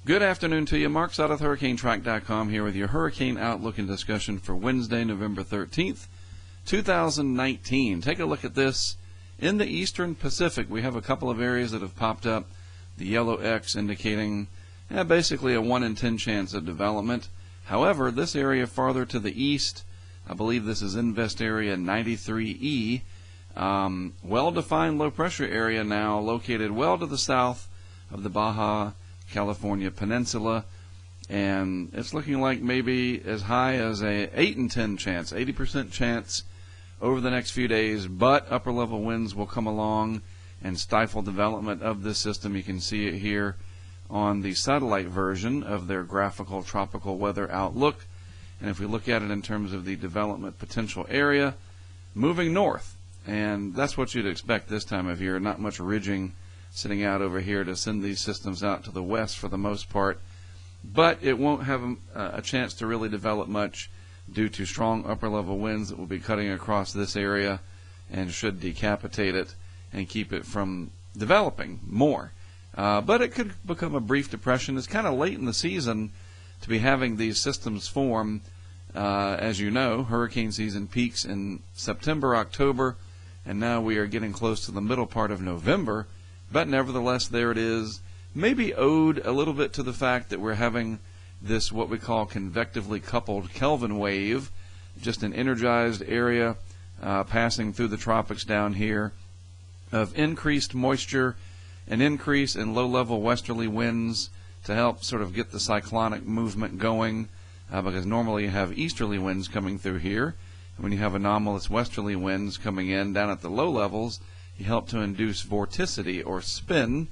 Good afternoon to you. Mark Sott of HurricaneTrack.com here with your hurricane outlook and discussion for Wednesday, November 13th, 2019. Take a look at this. In the eastern Pacific, we have a couple of areas that have popped up. The yellow X indicating basically a 1 in 10 chance of development. However, this area farther to the east, I believe this is Invest Area 93E, well-defined low-pressure area now located well to the south of the Baja California Peninsula, and it's looking like maybe as high as a 8 in 10 chance, 80% chance over the next few days, but upper level winds will come along and stifle development of this system. You can see it here on the satellite version of their graphical tropical weather outlook, and if we look at it in terms of the development potential area, moving north, and that's what you'd expect this time of year. Not much ridging sitting out over here to send these systems out to the west for the most part, but it won't have a chance to really develop much due to strong upper level winds that will be cutting across this area and should decapitate it and keep it from developing more. But it could become a brief depression. It's kind of late in the season to be having these systems form. As you know, hurricane season peaks in September, October, and now we are getting close to the middle part of November. But nevertheless, there it is. Maybe owed a little bit to the fact that we're having this what we call convectively coupled Kelvin wave, just an energized area passing through the tropics down here of increased moisture, an increase in low-level westerly winds to help sort of get the cyclonic movement going, because normally you have easterly winds coming through here. And when you have anomalous westerly winds coming in down at the low levels, you help to induce vorticity or spin.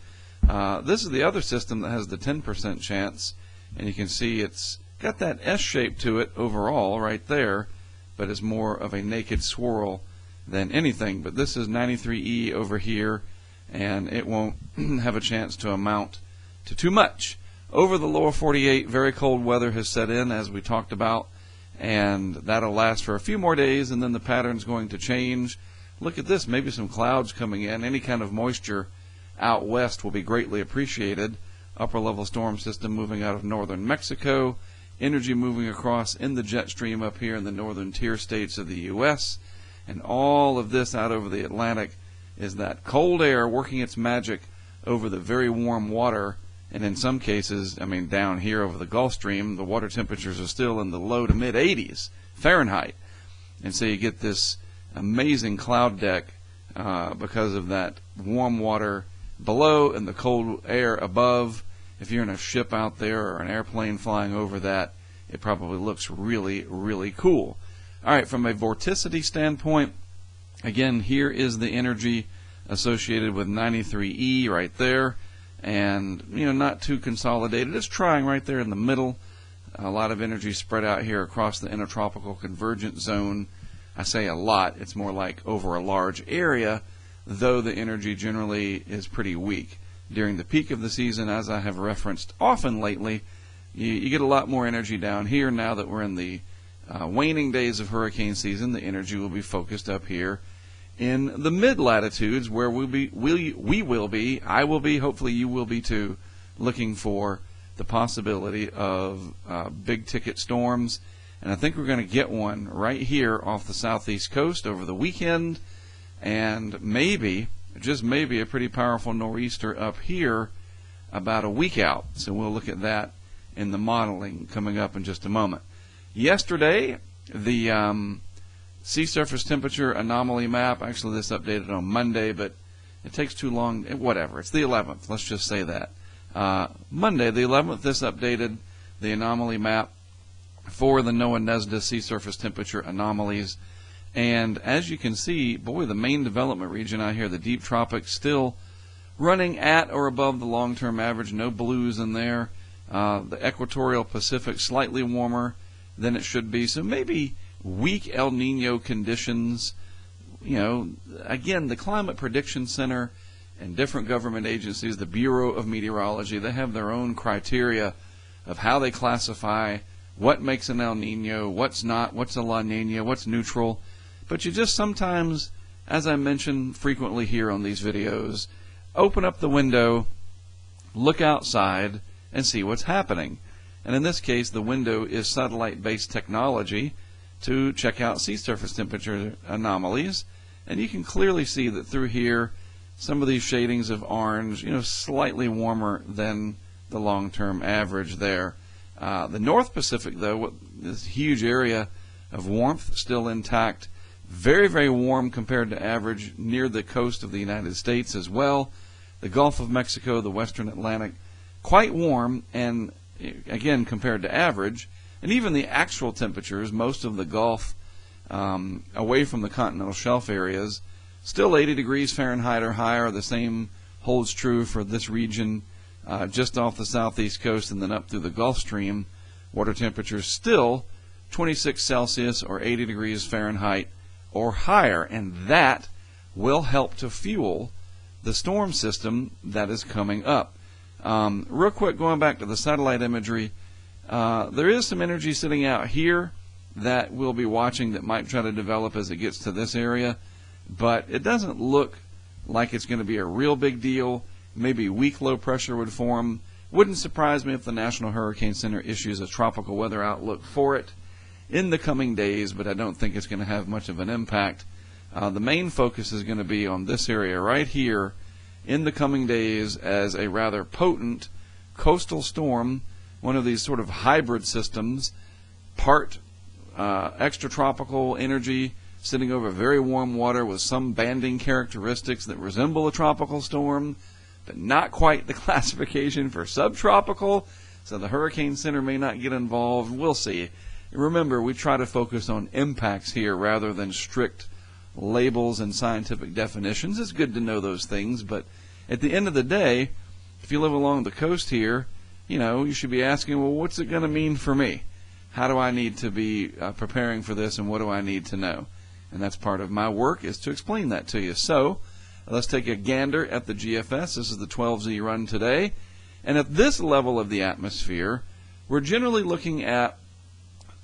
This is the other system that has the 10% chance, and you can see it's got that S shape to it overall right there, but it's more of a naked swirl than anything. But this is 93E over here, and it won't have a chance to amount to too much. Over the lower 48, very cold weather has set in, as we talked about, and that'll last for a few more days, and then the pattern's going to change. Look at this, maybe some clouds coming in. Any kind of moisture out west will be greatly appreciated. Upper level storm system moving out of northern Mexico, energy moving across in the jet stream up here in the northern tier states of the U.S., and all of this out over the Atlantic is that cold air working its magic over the very warm water. And in some cases, I mean, down here over the Gulf Stream, the water temperatures are still in the low to mid 80s Fahrenheit, and so you get this amazing cloud deck because of that warm water below and the cold air above. If you're in a ship out there or an airplane flying over that, it probably looks really, really cool. All right, from a vorticity standpoint, again, here is the energy associated with 93E right there, and not too consolidated. It's trying right there in the middle. A lot of energy spread out here across the intertropical convergence zone. I say a lot, it's more like over a large area, though the energy generally is pretty weak. During the peak of the season, as I have referenced often lately, you get a lot more energy down here. Now that we're in the waning days of hurricane season, the energy will be focused up here in the mid-latitudes, where we will be, I will be, hopefully you will be too, looking for the possibility of big-ticket storms. And I think we're going to get one right here off the southeast coast over the weekend, and maybe, just maybe, a pretty powerful nor'easter up here about a week out. So we'll look at that in the modeling coming up in just a moment. Yesterday, the sea surface temperature anomaly map, actually this updated on Monday, but it takes too long, whatever, it's the 11th, let's just say that. Monday, the 11th, this updated the anomaly map for the NOAA-NESDA sea surface temperature anomalies. And as you can see, boy, the main development region out here, the deep tropics, still running at or above the long-term average. No blues in there. The equatorial Pacific slightly warmer than it should be. So maybe weak El Nino conditions. Again, the Climate Prediction Center and different government agencies, the Bureau of Meteorology, they have their own criteria of how they classify what makes an El Nino, what's not, what's a La Nina, what's neutral. But you just sometimes, as I mention frequently here on these videos, open up the window, look outside, and see what's happening. And in this case, the window is satellite-based technology to check out sea surface temperature anomalies. And you can clearly see that through here, some of these shadings of orange, slightly warmer than the long-term average there. The North Pacific, though, this huge area of warmth still intact, very, very warm compared to average near the coast of the United States as well. The Gulf of Mexico, the Western Atlantic, quite warm, and again compared to average. And even the actual temperatures, most of the Gulf away from the continental shelf areas, still 80 degrees Fahrenheit or higher. The same holds true for this region just off the southeast coast and then up through the Gulf Stream. Water temperatures still 26 Celsius or 80 degrees Fahrenheit or higher, and that will help to fuel the storm system that is coming up. Real quick, going back to the satellite imagery, there is some energy sitting out here that we'll be watching that might try to develop as it gets to this area, but it doesn't look like it's going to be a real big deal. Maybe weak low pressure would form. Wouldn't surprise me if the National Hurricane Center issues a tropical weather outlook for it in the coming days, but I don't think it's going to have much of an impact. The main focus is going to be on this area right here in the coming days as a rather potent coastal storm, one of these sort of hybrid systems, part extratropical energy sitting over very warm water with some banding characteristics that resemble a tropical storm, but not quite the classification for subtropical, so the Hurricane Center may not get involved. We'll see. Remember, we try to focus on impacts here rather than strict labels and scientific definitions. It's good to know those things, but at the end of the day, if you live along the coast here, you should be asking, well, what's it going to mean for me? How do I need to be preparing for this, and what do I need to know? And that's part of my work, is to explain that to you. So let's take a gander at the GFS. This is the 12Z run today. And at this level of the atmosphere, we're generally looking at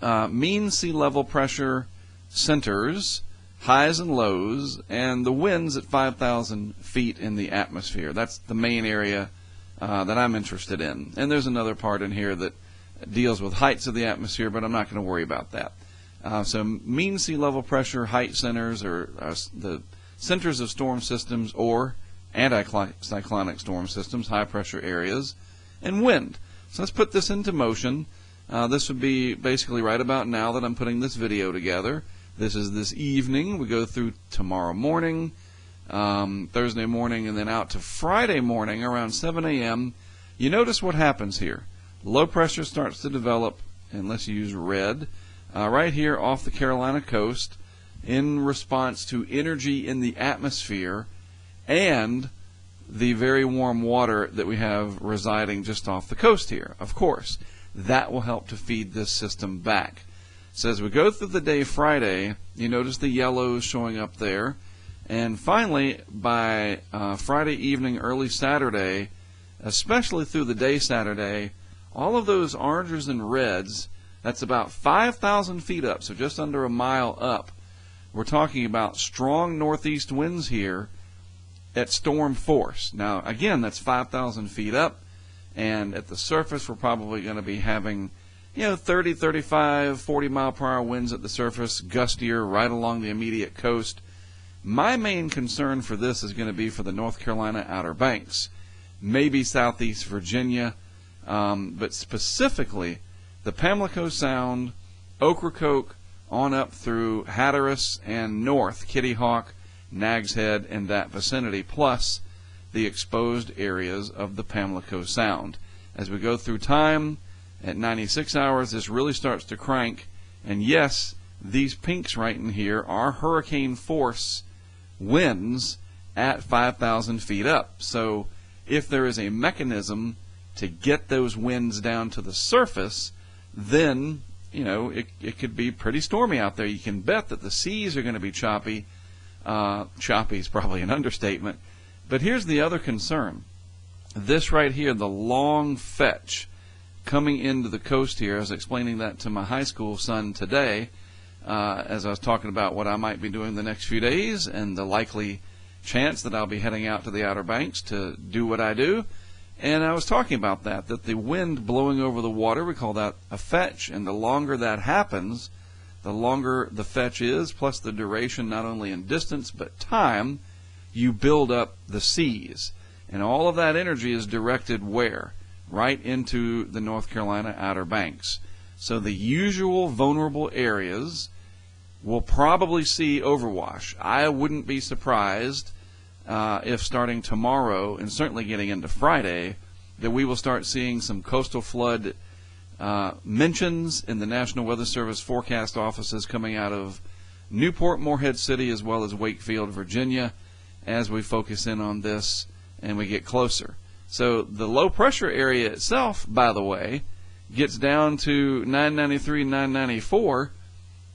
mean sea level pressure centers, highs and lows, and the winds at 5,000 feet in the atmosphere. That's the main area that I'm interested in. And there's another part in here that deals with heights of the atmosphere, but I'm not going to worry about that. So mean sea level pressure height centers are the centers of storm systems or anticyclonic storm systems, high pressure areas, and wind. So let's put this into motion. This would be basically right about now that I'm putting this video together. This is this evening. We go through tomorrow morning, Thursday morning, and then out to Friday morning around 7 a.m. You notice what happens here. Low pressure starts to develop, and let's use red, right here off the Carolina coast in response to energy in the atmosphere and the very warm water that we have residing just off the coast here. Of course, that will help to feed this system back. So as we go through the day Friday, you notice the yellows showing up there. And finally, by Friday evening, early Saturday, especially through the day Saturday, all of those oranges and reds, that's about 5,000 feet up, so just under a mile up. We're talking about strong northeast winds here at storm force. Now, again, that's 5,000 feet up, and at the surface, we're probably going to be having 30, 35, 40 mile per hour winds at the surface, gustier right along the immediate coast. My main concern for this is going to be for the North Carolina Outer Banks, maybe southeast Virginia, but specifically the Pamlico Sound, Ocracoke, on up through Hatteras and north, Kitty Hawk, Nags Head, and that vicinity, plus the exposed areas of the Pamlico Sound. As we go through time, at 96 hours, this really starts to crank. And yes, these pinks right in here are hurricane force winds at 5,000 feet up. So if there is a mechanism to get those winds down to the surface, then it could be pretty stormy out there. You can bet that the seas are going to be choppy. Choppy is probably an understatement. But here's the other concern. This right here, the long fetch coming into the coast here, I was explaining that to my high school son today as I was talking about what I might be doing the next few days and the likely chance that I'll be heading out to the Outer Banks to do what I do. And I was talking about that the wind blowing over the water, we call that a fetch, and the longer that happens, the longer the fetch is, plus the duration not only in distance but time, you build up the seas. And all of that energy is directed where? Right into the North Carolina Outer Banks. So the usual vulnerable areas will probably see overwash. I wouldn't be surprised if starting tomorrow, and certainly getting into Friday, that we will start seeing some coastal flood mentions in the National Weather Service forecast offices coming out of Newport, Morehead City, as well as Wakefield, Virginia, as we focus in on this and we get closer. So the low pressure area itself, by the way, gets down to 993, 994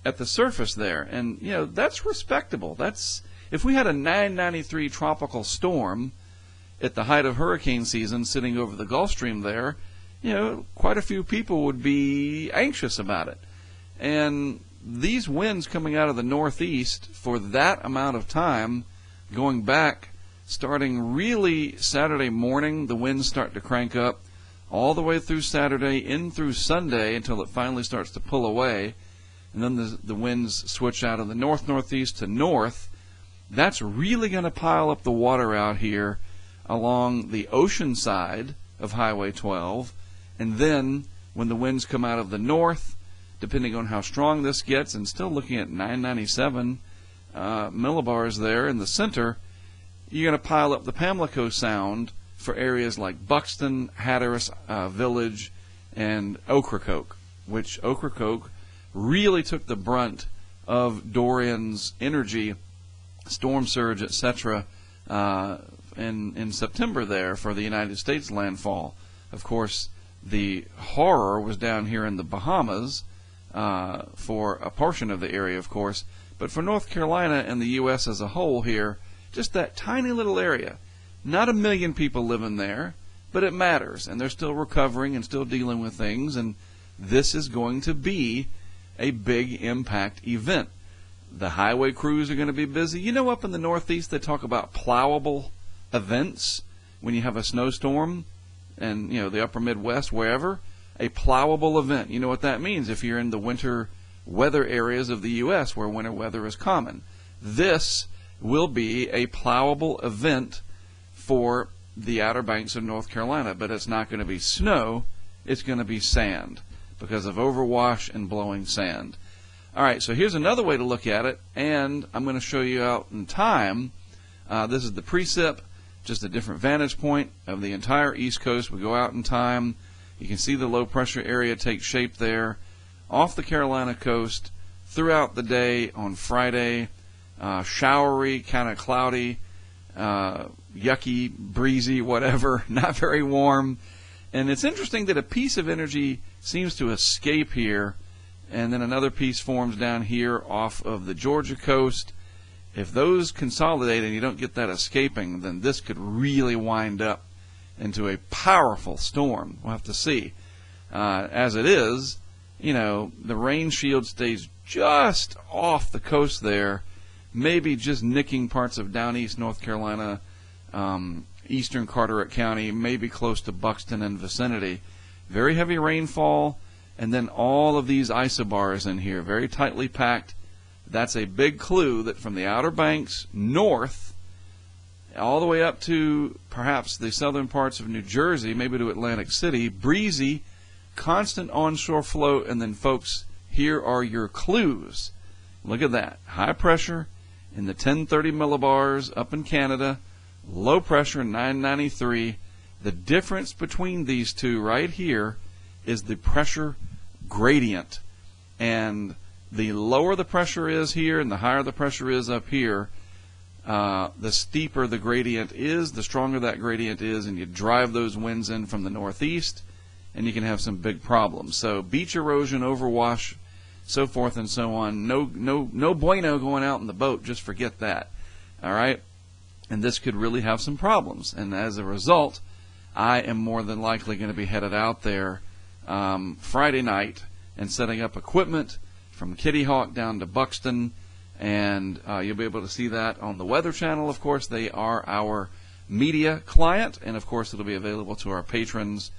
at the surface there. And, you know, that's respectable. That's, if we had a 993 tropical storm at the height of hurricane season sitting over the Gulf Stream there, you know, quite a few people would be anxious about it. And these winds coming out of the northeast for that amount of time, going back, starting really Saturday morning, the winds start to crank up all the way through Saturday, in through Sunday, until it finally starts to pull away. And then the winds switch out of the north-northeast to north. That's really going to pile up the water out here along the ocean side of Highway 12. And then when the winds come out of the north, depending on how strong this gets, and still looking at 997 millibars there in the center, you're going to pile up the Pamlico Sound for areas like Buxton, Hatteras Village, and Ocracoke, which Ocracoke really took the brunt of Dorian's energy, storm surge, etc., in September there for the United States landfall. Of course, the horror was down here in the Bahamas for a portion of the area, of course. But for North Carolina and the U.S. as a whole here, just that tiny little area. Not 1 million people living there, but it matters. And they're still recovering and still dealing with things. And this is going to be a big impact event. The highway crews are going to be busy. You know, up in the Northeast, they talk about plowable events when you have a snowstorm. And, you know, the upper Midwest, wherever, a plowable event. You know what that means if you're in the winter weather areas of the U.S. where winter weather is common. This will be a plowable event for the Outer Banks of North Carolina, but it's not going to be snow, it's going to be sand because of overwash and blowing sand. All right, so here's another way to look at it, and I'm going to show you out in time. This is the precip, just a different vantage point of the entire East Coast. We go out in time. You can see the low pressure area take shape there off the Carolina coast throughout the day on Friday. Showery, kind of cloudy, yucky, breezy, whatever, not very warm. And it's interesting that a piece of energy seems to escape here, and then another piece forms down here off of the Georgia coast. If those consolidate and you don't get that escaping, then this could really wind up into a powerful storm. We'll have to see. As it is, you know, the rain shield stays just off the coast there, maybe just nicking parts of down east North Carolina, eastern Carteret County, maybe close to Buxton and vicinity. Very heavy rainfall, and then all of these isobars in here, very tightly packed. That's a big clue that from the Outer Banks north, all the way up to perhaps the southern parts of New Jersey, maybe to Atlantic City, breezy, constant onshore flow, and then, folks, here are your clues. Look at that. High pressure in the 1030 millibars up in Canada, low pressure 993. The difference between these two right here is the pressure gradient. And the lower the pressure is here and the higher the pressure is up here, the steeper the gradient is, the stronger that gradient is, and you drive those winds in from the northeast, and you can have some big problems. So beach erosion, overwash, so forth and so on. No bueno going out in the boat. Just forget that. All right? And this could really have some problems. And as a result, I am more than likely going to be headed out there Friday night and setting up equipment from Kitty Hawk down to Buxton. And you'll be able to see that on the Weather Channel, of course. They are our media client, and of course it'll be available to our patrons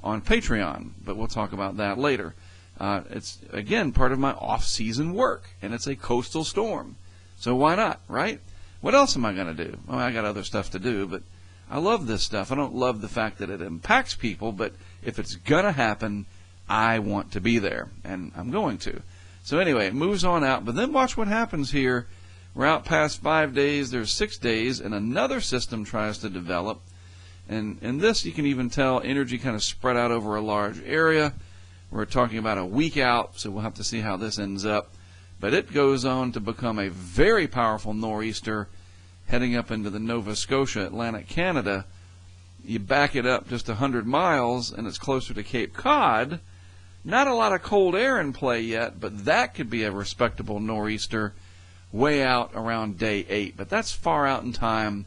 on Patreon, but we'll talk about that later. It's, again, part of my off-season work, and it's a coastal storm. So why not, right? What else am I going to do? Well, I got other stuff to do, but I love this stuff. I don't love the fact that it impacts people, but if it's going to happen, I want to be there, and I'm going to. So anyway, it moves on out, but then watch what happens here. We're out past 5 days, there's 6 days, and another system tries to develop. And in this, you can even tell energy kind of spread out over a large area. We're talking about a week out, so we'll have to see how this ends up. But it goes on to become a very powerful nor'easter heading up into the Nova Scotia, Atlantic Canada. You back it up just 100 miles, and it's closer to Cape Cod. Not a lot of cold air in play yet, but that could be a respectable nor'easter way out around day 8. But that's far out in time.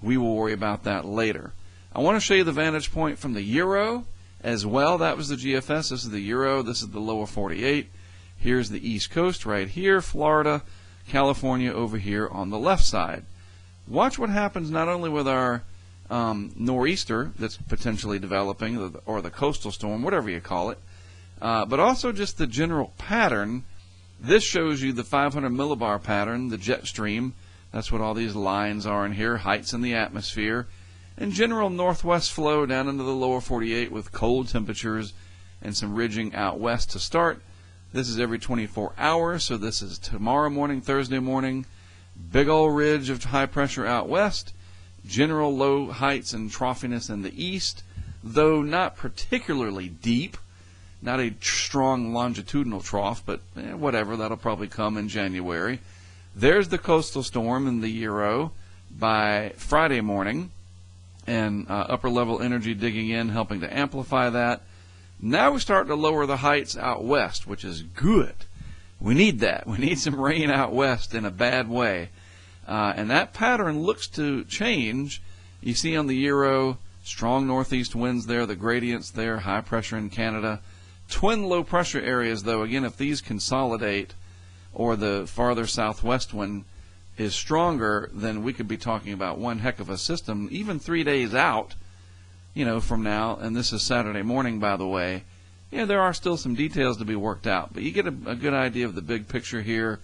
We will worry about that later. I want to show you the vantage point from the Euro as well. That was the GFS. This is the Euro. This is the lower 48. Here's the East Coast right here, Florida, California over here on the left side. Watch what happens not only with our nor'easter that's potentially developing, or the coastal storm, whatever you call it, but also just the general pattern. This shows you the 500 millibar pattern, the jet stream. That's what all these lines are in here, heights in the atmosphere, and general northwest flow down into the lower 48 with cold temperatures and some ridging out west to start. This is every 24 hours, so this is tomorrow morning, Thursday morning. Big old ridge of high pressure out west. General low heights and troughiness in the east, though not particularly deep. Not a strong longitudinal trough, but whatever, that'll probably come in January. There's the coastal storm in the Euro by Friday morning, and upper level energy digging in, helping to amplify that. Now we start to lower the heights out west, which is good. We need that. We need some rain out west in a bad way. And that pattern looks to change. You see on the Euro, strong northeast winds there, the gradients there, high pressure in Canada. Twin low pressure areas, though, again, if these consolidate or the farther southwest one is stronger, then we could be talking about one heck of a system, even 3 days out, from now. And this is Saturday morning, by the way. There are still some details to be worked out, but you get a good idea of the big picture here.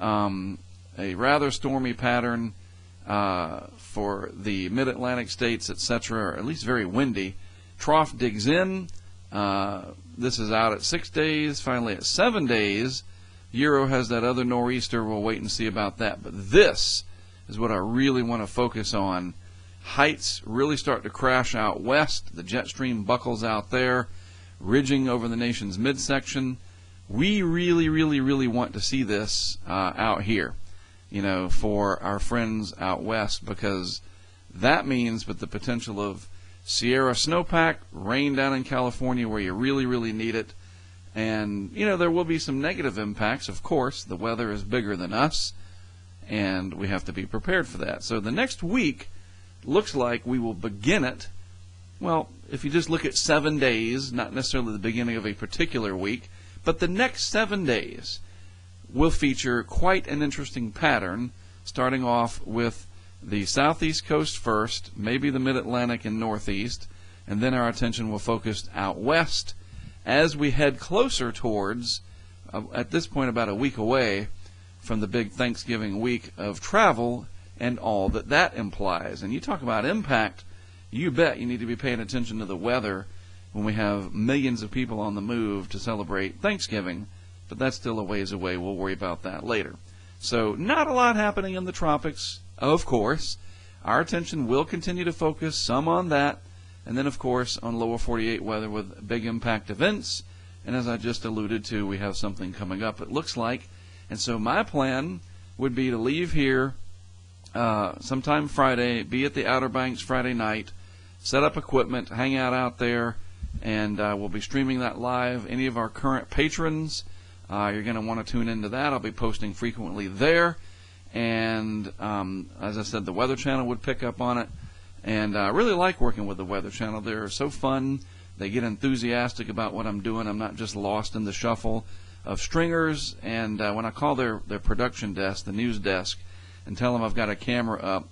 A rather stormy pattern for the mid-Atlantic states, etc., or at least very windy. Trough digs in. This is out at 6 days, finally at 7 days. Euro has that other nor'easter. We'll wait and see about that. But this is what I really want to focus on. Heights really start to crash out west. The jet stream buckles out there, ridging over the nation's midsection. We really, really, really want to see this out here, for our friends out west, because that means with the potential of Sierra snowpack, rain down in California where you really, really need it. And, there will be some negative impacts, of course. The weather is bigger than us, and we have to be prepared for that. So the next week looks like we will begin it. Well, if you just look at 7 days, not necessarily the beginning of a particular week, but the next 7 days will feature quite an interesting pattern, starting off with the southeast coast first, maybe the mid-Atlantic and northeast, and then our attention will focus out west as we head closer towards, at this point about a week away from the big Thanksgiving week of travel and all that that implies. And you talk about impact, you bet you need to be paying attention to the weather when we have millions of people on the move to celebrate Thanksgiving, but that's still a ways away. We'll worry about that later. So not a lot happening in the tropics, of course. Our attention will continue to focus some on that, and then, of course, on lower 48 weather with big impact events. And as I just alluded to, we have something coming up, it looks like. And so my plan would be to leave here sometime Friday, be at the Outer Banks Friday night, set up equipment, hang out there, and we'll be streaming that live. Any of our current patrons, you're going to want to tune into that. I'll be posting frequently there. And as I said, the Weather Channel would pick up on it. And I really like working with the Weather Channel. They're so fun. They get enthusiastic about what I'm doing. I'm not just lost in the shuffle of stringers. And when I call their production desk, the news desk, and tell them I've got a camera up,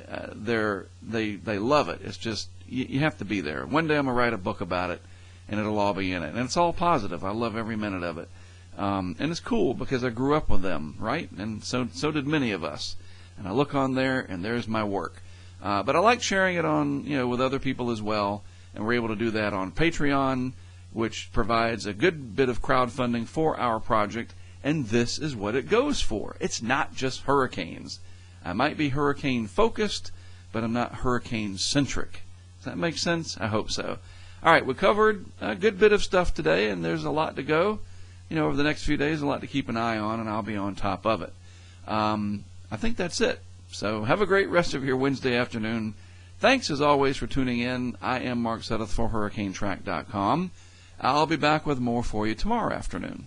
they love it. It's just you have to be there. One day I'm gonna write a book about it, and it'll all be in it, and it's all positive. I love every minute of it, and it's cool because I grew up with them, right? And so did many of us. And I look on there, and there's my work. But I like sharing it on with other people as well, and we're able to do that on Patreon, which provides a good bit of crowdfunding for our project. And this is what it goes for. It's not just hurricanes. I might be hurricane focused, but I'm not hurricane centric. Does that make sense? I hope so. All right, we covered a good bit of stuff today, and there's a lot to go. Over the next few days, a lot to keep an eye on, and I'll be on top of it. I think that's it. So have a great rest of your Wednesday afternoon. Thanks, as always, for tuning in. I am Mark Sudduth for HurricaneTrack.com. I'll be back with more for you tomorrow afternoon.